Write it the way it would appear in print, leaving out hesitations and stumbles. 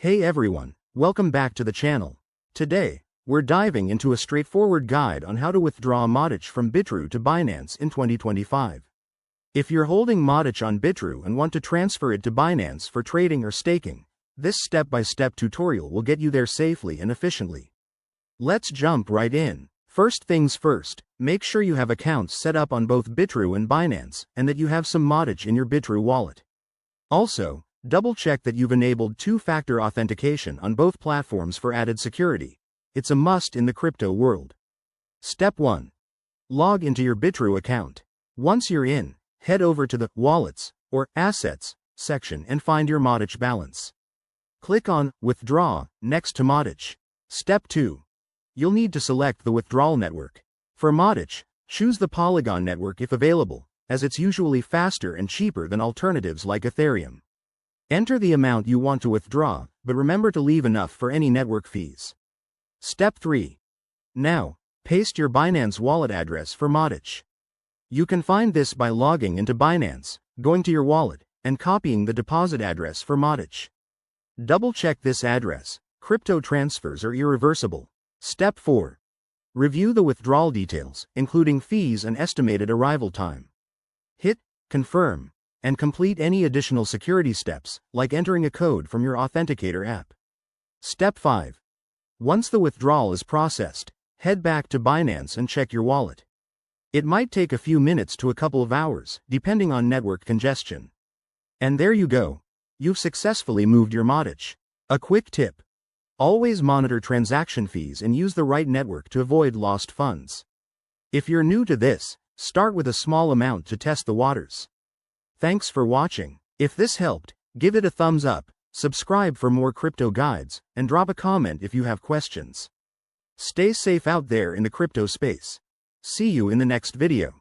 Hey everyone, welcome back to the channel. Today, we're diving into a straightforward guide on how to withdraw Matic from Bitrue to Binance in 2025. If you're holding Matic on Bitrue and want to transfer it to Binance for trading or staking, this step-by-step tutorial will get you there safely and efficiently. Let's jump right in. First things first, make sure you have accounts set up on both Bitrue and Binance and that you have some Matic in your Bitrue wallet. Also, double-check that you've enabled two-factor authentication on both platforms for added security. It's a must in the crypto world. Step 1. Log into your Bitrue account. Once you're in, head over to the Wallets or Assets section and find your Matic balance. Click on Withdraw next to Matic. Step 2. You'll need to select the withdrawal network. For Matic, choose the Polygon network if available, as it's usually faster and cheaper than alternatives like Ethereum. Enter the amount you want to withdraw, but remember to leave enough for any network fees. Step 3. Now, paste your Binance wallet address for Matic. You can find this by logging into Binance, going to your wallet, and copying the deposit address for Matic. Double-check this address. Crypto transfers are irreversible. Step 4. Review the withdrawal details, including fees and estimated arrival time. Hit Confirm and complete any additional security steps, like entering a code from your authenticator app. Step 5. Once the withdrawal is processed, head back to Binance and check your wallet. It might take a few minutes to a couple of hours, depending on network congestion. And there you go. You've successfully moved your Matic. A quick tip. Always monitor transaction fees and use the right network to avoid lost funds. If you're new to this, start with a small amount to test the waters. Thanks for watching. If this helped, give it a thumbs up, subscribe for more crypto guides, and drop a comment if you have questions. Stay safe out there in the crypto space. See you in the next video.